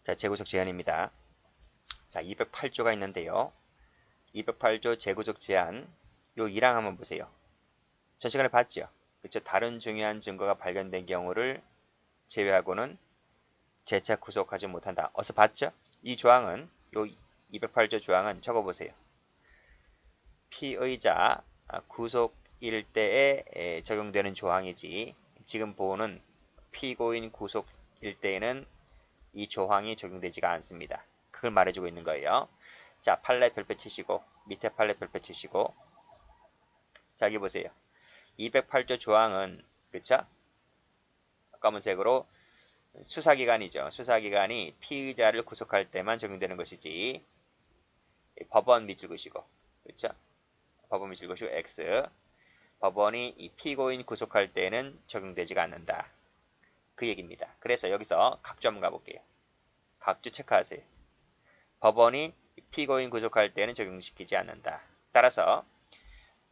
자, 재구속 제한입니다. 자, 208조가 있는데요. 208조 재구속 제한 요 1항 한번 보세요. 전 시간에 봤죠? 그쵸? 다른 중요한 증거가 발견된 경우를 제외하고는 재차 구속하지 못한다. 어서 봤죠? 이 조항은 요 208조 조항은 적어보세요. 피의자 구속일 때에 적용되는 조항이지 지금 보는 피고인 구속일 때에는 이 조항이 적용되지가 않습니다. 그걸 말해주고 있는 거예요. 자, 판례 별표 치시고 밑에 판례 별표 치시고 자, 여기 보세요. 208조 조항은 그쵸? 검은색으로 수사기관이죠. 수사기관이 피의자를 구속할 때만 적용되는 것이지 법원 밑줄 그시고 그쵸? 법원 밑줄 그시고 X 법원이 이 피고인 구속할 때는 적용되지가 않는다. 그 얘기입니다. 그래서 여기서 각주 한번 가볼게요. 각주 체크하세요. 법원이 피고인 구속할 때는 적용시키지 않는다. 따라서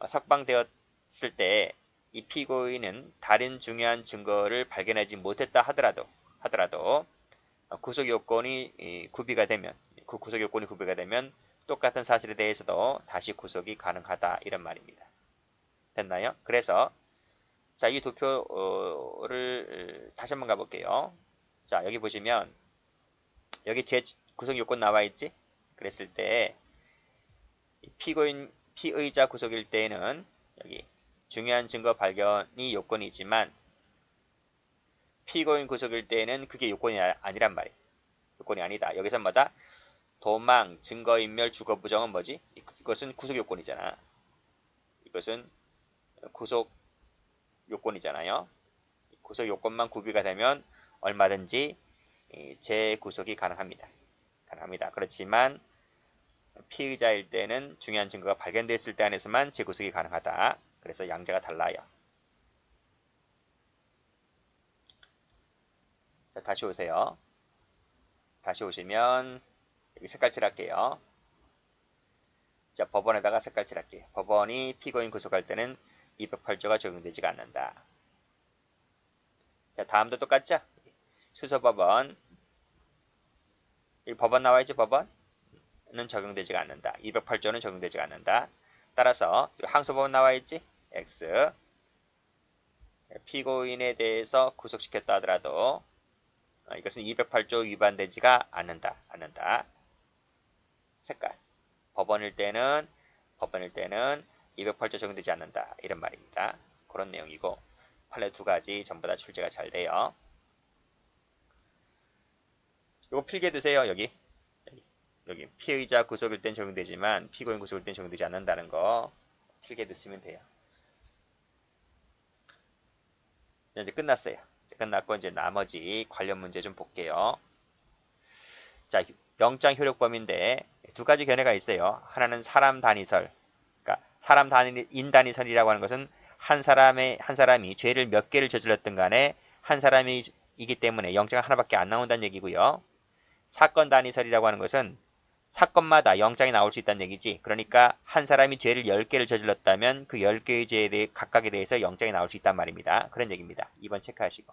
석방되었을 때 이 피고인은 다른 중요한 증거를 발견하지 못했다 하더라도 구속 요건이 구비가 되면 똑같은 사실에 대해서도 다시 구속이 가능하다 이런 말입니다. 됐나요? 그래서 자, 이 두 표를 다시 한번 가볼게요. 자, 여기 보시면 여기 제 구속 요건 나와 있지? 그랬을 때 피의자 구속일 때에는 여기 중요한 증거 발견이 요건이지만 피고인 구속일 때에는 그게 요건이 아니란 말이에요. 요건이 아니다. 여기서 뭐다? 도망, 증거인멸, 주거부정은 뭐지? 이것은 구속 요건이잖아. 이것은 구속 요건이잖아요. 구속 요건만 구비가 되면 얼마든지 재구속이 가능합니다. 그렇지만 피의자일 때는 중요한 증거가 발견됐을 때 안에서만 재구속이 가능하다. 그래서 양자가 달라요. 자, 다시 오세요. 다시 오시면 여기 색깔 칠할게요. 자, 법원에다가 색깔 칠할게요. 법원이 피고인 구속할 때는 208조가 적용되지가 않는다. 자, 다음도 똑같죠? 수서법원 이 법원 나와있지? 법원은 적용되지가 않는다. 208조는 적용되지가 않는다. 따라서 항소법원 나와있지? X 피고인에 대해서 구속시켰다 하더라도 이것은 208조 위반되지가 않는다. 색깔 법원일 때는 208조 적용되지 않는다. 이런 말입니다. 그런 내용이고 판례 두 가지 전부 다 출제가 잘 돼요. 이거 필기해 두세요. 여기 피의자 구속일 땐 적용되지만 피고인 구속일 땐 적용되지 않는다는 거 필기해 두시면 돼요. 이제 끝났어요. 끝났고 이제 나머지 관련 문제 좀 볼게요. 자, 영장 효력범인데 두 가지 견해가 있어요. 하나는 사람 단위설. 그러니까 사람 단위인 단위설이라고 하는 것은 한 사람이 죄를 몇 개를 저질렀든 간에 한 사람이기 때문에 영장 하나밖에 안 나온다는 얘기고요. 사건 단위설이라고 하는 것은 사건마다 영장이 나올 수 있다는 얘기지. 그러니까 한 사람이 죄를 10개를 저질렀다면 그 10개의 죄에 대해 각각에 대해서 영장이 나올 수 있단 말입니다. 그런 얘기입니다. 2번 체크하시고.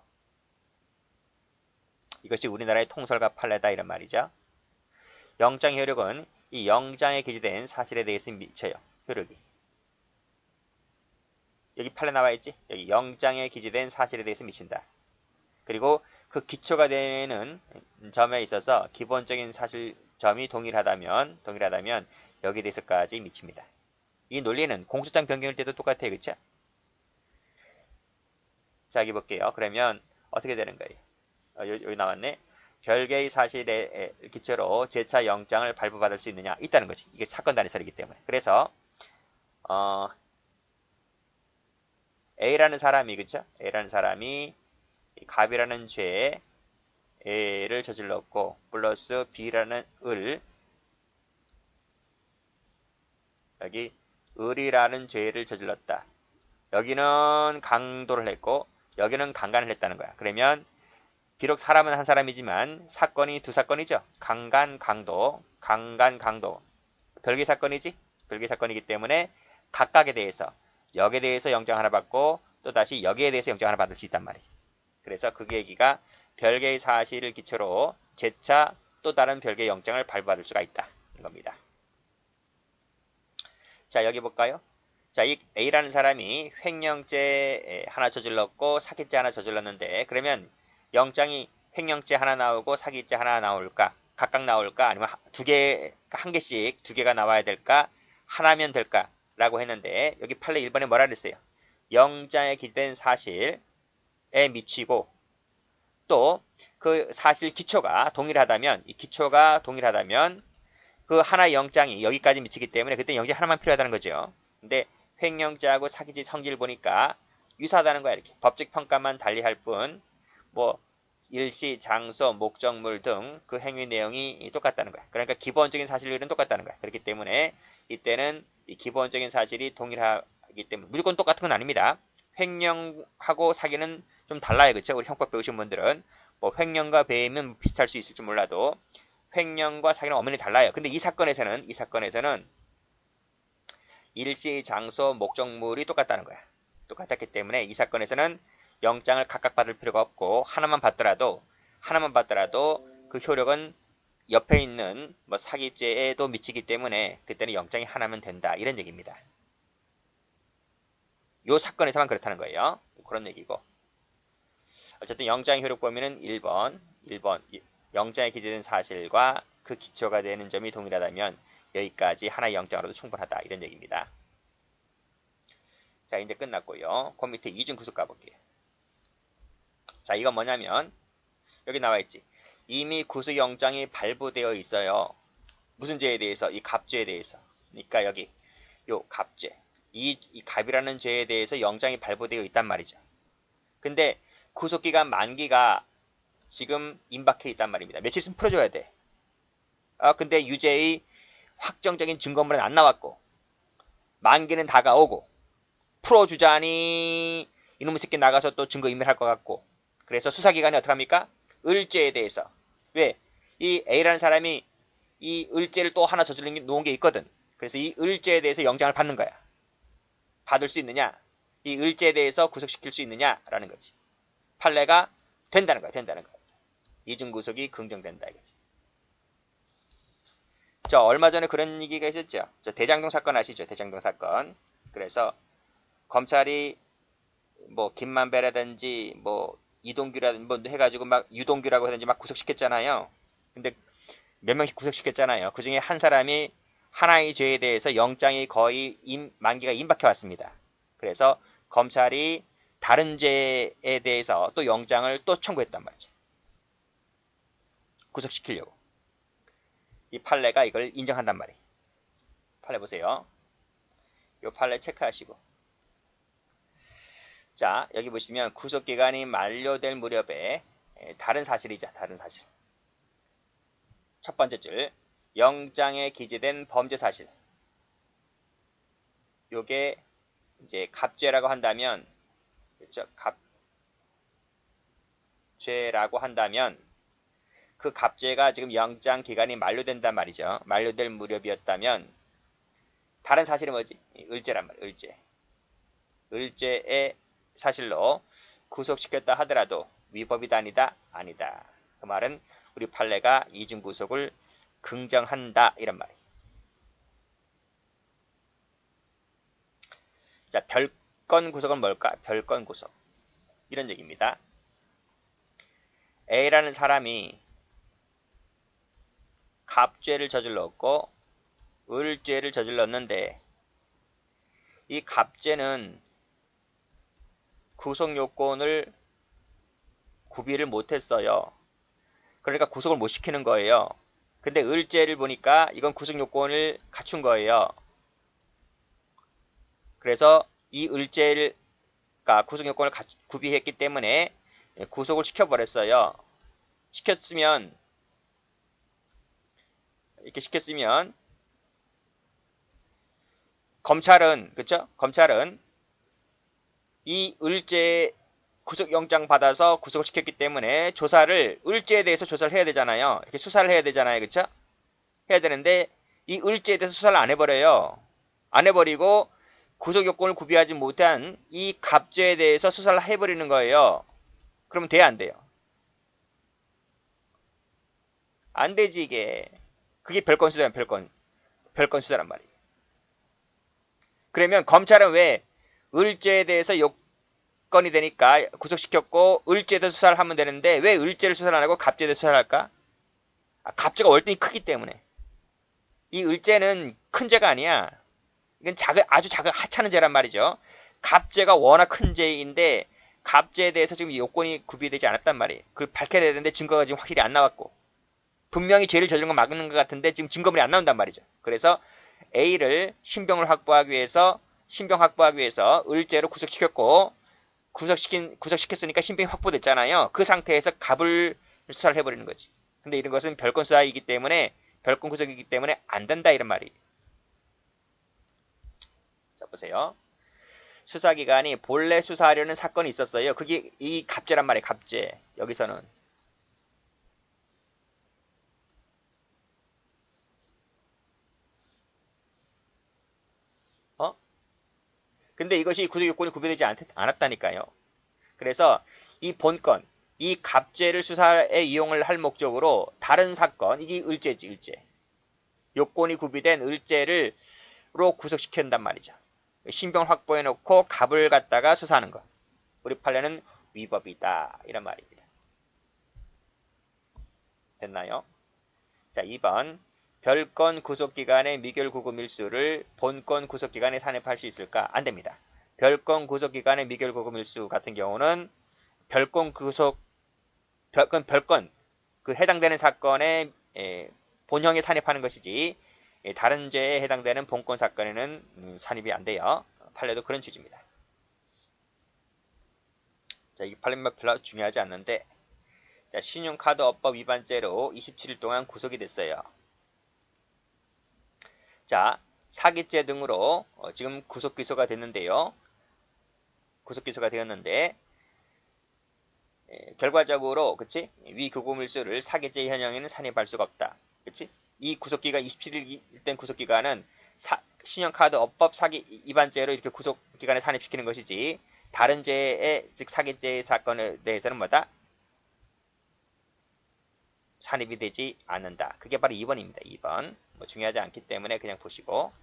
이것이 우리나라의 통설과 판례다 이런 말이죠. 영장 효력은 이 영장에 기재된 사실에 대해서 미쳐요. 효력이. 여기 판례 나와 있지? 여기 영장에 기재된 사실에 대해서 미친다. 그리고 그 기초가 되는 점에 있어서 기본적인 사실점이 동일하다면 여기에 대해서까지 미칩니다. 이 논리는 공소장 변경일 때도 똑같아요. 그쵸? 자, 여기 볼게요. 그러면 어떻게 되는 거예요? 여기 나왔네. 별개의 사실에 기초로 재차 영장을 발부받을 수 있느냐? 있다는 거지. 이게 사건 단위설이기 때문에. 그래서 A라는 사람이 그쵸? A라는 사람이 갑이라는 죄를 저질렀고 플러스 B라는 여기 을이라는 죄를 저질렀다. 여기는 강도를 했고 여기는 강간을 했다는 거야. 그러면 비록 사람은 한 사람이지만 사건이 두 사건이죠. 강간, 강도. 별개 사건이지? 별개 사건이기 때문에 각각에 대해서 여기에 대해서 영장 하나 받고 또다시 여기에 대해서 영장 하나 받을 수 있단 말이지. 그래서 그 얘기가 별개의 사실을 기초로 재차 또 다른 별개의 영장을 발부받을 수가 있다. 겁니다. 자, 여기 볼까요? 자, 이 A라는 사람이 횡령죄 하나 저질렀고 사기죄 하나 저질렀는데, 그러면 영장이 횡령죄 하나 나오고 사기죄 하나 나올까? 각각 나올까? 아니면 한 개씩 두 개가 나와야 될까? 하나면 될까? 라고 했는데, 여기 판례 1번에 뭐라 그랬어요? 영장에 기재된 사실에 미치고, 또 그 사실 기초가 동일하다면, 이 기초가 동일하다면 그 하나의 영장이 여기까지 미치기 때문에 그때 영장 하나만 필요하다는 거죠. 근데 횡령죄하고 사기죄 성질을 보니까 유사하다는 거야. 이렇게 법적 평가만 달리할 뿐, 뭐 일시, 장소, 목적물 등 그 행위 내용이 똑같다는 거야. 그러니까 기본적인 사실들은 똑같다는 거야. 그렇기 때문에 이때는 이 기본적인 사실이 동일하기 때문에 무조건 똑같은 건 아닙니다. 횡령하고 사기는 좀 달라요. 그렇죠? 우리 형법 배우신 분들은 뭐 횡령과 배임은 비슷할 수 있을지 몰라도 횡령과 사기는 엄연히 달라요. 근데 이 사건에서는 일시, 장소, 목적물이 똑같다는 거야. 똑같았기 때문에 이 사건에서는 영장을 각각 받을 필요가 없고 하나만 받더라도 그 효력은 옆에 있는 뭐 사기죄에도 미치기 때문에 그때는 영장이 하나면 된다. 이런 얘기입니다. 요 사건에서만 그렇다는 거예요. 그런 얘기고. 어쨌든 영장 효력 범위는 1번 영장에 기재된 사실과 그 기초가 되는 점이 동일하다면 여기까지 하나의 영장으로도 충분하다. 이런 얘기입니다. 자, 이제 끝났고요. 그 밑에 이중구속 가볼게요. 자, 이건 뭐냐면 여기 나와있지. 이미 구속영장이 발부되어 있어요. 무슨 죄에 대해서? 이 갑죄에 대해서. 그러니까 여기 요 갑죄. 이 갑이라는 죄에 대해서 영장이 발부되어 있단 말이죠. 근데 구속기간 만기가 지금 임박해 있단 말입니다. 며칠 있으면 풀어줘야 돼. 근데 유죄의 확정적인 증거물은 안 나왔고 만기는 다가오고 풀어주자니 이놈의 새끼 나가서 또 증거인멸할 것 같고, 그래서 수사기관이 어떡합니까? 을죄에 대해서. 왜? 이 A라는 사람이 이 을죄를 또 하나 저질러 놓은 게 있거든. 그래서 이 을죄에 대해서 영장을 받는 거야. 받을 수 있느냐? 이 을죄에 대해서 구속시킬 수 있느냐라는 거지. 판례가 된다는 거야. 이중구속이 긍정된다 이거지. 저 얼마 전에 그런 얘기가 있었죠. 저 대장동 사건 아시죠? 대장동 사건. 그래서 검찰이 뭐 김만배라든지 뭐 이동규라든지 뭐 해가지고 막 유동규라고 하든지 막 구속시켰잖아요. 근데 몇 명씩 구속시켰잖아요. 그 중에 한 사람이 하나의 죄에 대해서 영장이 거의 만기가 임박해 왔습니다. 그래서 검찰이 다른 죄에 대해서 또 영장을 또 청구했단 말이죠. 구속시키려고. 이 판례가 이걸 인정한단 말이에요. 판례 보세요. 이 판례 체크하시고. 자, 여기 보시면 구속기간이 만료될 무렵에 다른 사실이죠. 다른 사실. 첫 번째 줄. 영장에 기재된 범죄 사실. 요게 이제 갑죄라고 한다면, 그렇죠? 갑죄라고 한다면 그 갑죄가 지금 영장 기간이 만료된단 말이죠. 만료될 무렵이었다면 다른 사실이 뭐지? 을죄란 말이에요. 을죄의 사실로 구속시켰다 하더라도 위법이다 아니다. 그 말은 우리 판례가 이중구속을 긍정한다 이런 말이에요. 자, 별건 구속은 뭘까? 별건 구속. 이런 얘기입니다. A라는 사람이 갑죄를 저질렀고 을죄를 저질렀는데 이 갑죄는 구속 요건을 구비를 못했어요. 그러니까 구속을 못 시키는 거예요. 근데 을죄를 보니까 이건 구속 요건을 갖춘 거예요. 그래서 이 을죄가 구속 요건을 구비했기 때문에 구속을 시켜버렸어요. 이렇게 시켰으면 검찰은, 그쵸? 검찰은 이 을죄 구속영장 받아서 구속을 시켰기 때문에 을죄에 대해서 조사를 해야 되잖아요. 이렇게 수사를 해야 되잖아요. 그쵸? 해야 되는데 이 을죄에 대해서 수사를 안 해버려요. 안 해버리고 구속요건을 구비하지 못한 이 갑죄에 대해서 수사를 해버리는 거예요. 그러면 돼야 안 돼요? 안 되지 이게. 그게 별건 수사란 별건 수사란 말이에요. 그러면 검찰은 왜 을죄에 대해서 요건이 되니까 구속시켰고 을죄에 대해서 수사를 하면 되는데 왜 을죄를 수사를 안 하고 갑죄에 대해서 수사를 할까? 갑죄가 월등히 크기 때문에. 이 을죄는 큰 죄가 아니야. 이건 아주 작은 하찮은 죄란 말이죠. 갑죄가 워낙 큰 죄인데 갑죄에 대해서 지금 요건이 구비되지 않았단 말이에요. 그걸 밝혀야 되는데 증거가 지금 확실히 안 나왔고 분명히 죄를 저지른 건 맞는 것 같은데 지금 증거물이 안 나온단 말이죠. 그래서 A를 신병 확보하기 위해서 을죄로 구속시켰고 구속시켰으니까 신병이 확보됐잖아요. 그 상태에서 갑을 수사를 해버리는 거지. 근데 이런 것은 별건 수사이기 때문에 별건 구속이기 때문에 안 된다 이런 말이. 자 보세요. 수사기관이 본래 수사하려는 사건이 있었어요. 그게 이 갑죄란 말이에요. 갑죄. 여기서는 근데 이것이 구속요건이 구비되지 않았다니까요. 그래서 이 본건, 이 갑죄를 수사에 이용을 할 목적으로 다른 사건, 이게 을죄지, 을죄. 요건이 구비된 을죄로 구속시킨단 말이죠. 신병을 확보해놓고 갑을 갖다가 수사하는 것. 우리 판례는 위법이다. 이런 말입니다. 됐나요? 자, 2번. 별건 구속기간의 미결 구금 일수를 본건 구속기간에 산입할 수 있을까? 안 됩니다. 별건 구속기간의 미결 구금 일수 같은 경우는 별건 그 해당되는 사건의 본형에 산입하는 것이지 다른 죄에 해당되는 본건 사건에는 산입이 안 돼요. 판례도 그런 취지입니다. 자, 이 판례만 별로 중요하지 않는데 자, 신용카드업법 위반죄로 27일 동안 구속이 됐어요. 자, 사기죄 등으로 지금 구속 기소가 됐는데요. 구속 기소가 되었는데 결과적으로 그치? 위 구금일수를 사기죄 현형에는 산입할 수가 없다. 그치? 이 구속기간 27일 된 구속기간은 신용카드업법 사기 위반죄로 이렇게 구속기간에 산입시키는 것이지 다른 죄의 즉 사기죄 사건에 대해서는 뭐다? 산입이 되지 않는다. 그게 바로 2번입니다. 2번. 뭐 중요하지 않기 때문에 그냥 보시고.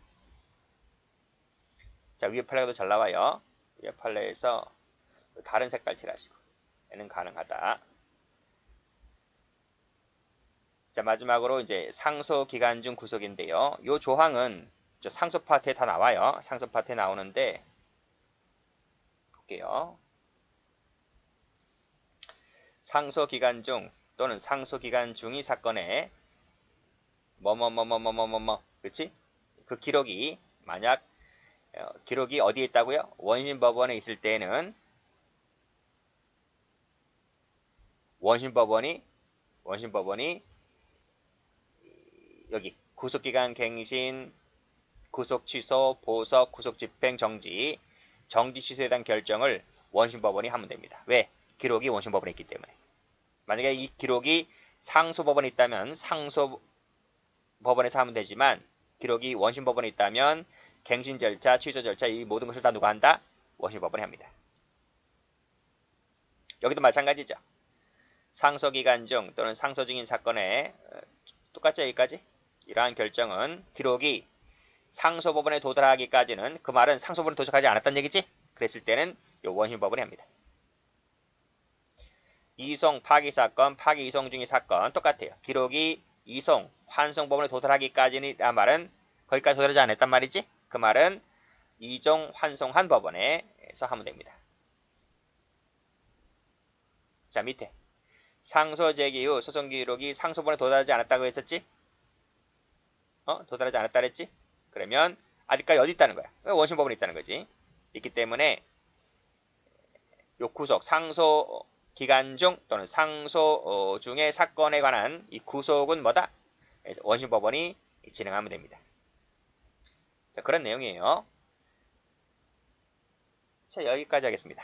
자, 위에 판례도 잘 나와요. 위에 판례에서 다른 색깔 칠하시고. 얘는 가능하다. 자, 마지막으로 이제 상소 기간 중 구속인데요. 요 조항은 저 상소 파트에 다 나와요. 상소 파트에 나오는데 볼게요. 상소 기간 중 또는 상소 기간 중이 사건에 그치? 그 기록이 만약 기록이 어디에 있다고요? 원심법원에 있을 때는 원심법원이 여기 구속기간 갱신, 구속취소, 보석, 구속집행, 정지 취소에 대한 결정을 원심법원이 하면 됩니다. 왜? 기록이 원심법원에 있기 때문에. 만약에 이 기록이 상소법원에 있다면 상소법원에서 하면 되지만 기록이 원심법원에 있다면 갱신 절차, 취소 절차 이 모든 것을 다 누가 한다? 원심법원이 합니다. 여기도 마찬가지죠. 상소기간 중 또는 상소 중인 사건에 똑같죠 여기까지? 이러한 결정은 기록이 상소법원에 도달하기까지는 그 말은 상소법원에 도착하지 않았다는 얘기지? 그랬을 때는 요 원심법원이 합니다. 이송, 파기 사건, 파기 이송 중인 사건 똑같아요. 기록이 이송, 환송법원에 도달하기까지는 이 말은 거기까지 도달하지 않았단 말이지? 그 말은 이종, 환송한 법원에서 하면 됩니다. 자, 밑에 상소 제기 후 소송 기록이 상소법원에 도달하지 않았다고 했었지? 도달하지 않았다 그랬지? 그러면 아직까지 어디 있다는 거야? 원심법원에 있다는 거지. 있기 때문에 요 구속, 상소 기간 중 또는 상소 중의 사건에 관한 이 구속은 뭐다? 원심법원이 진행하면 됩니다. 자, 그런 내용이에요. 자, 여기까지 하겠습니다.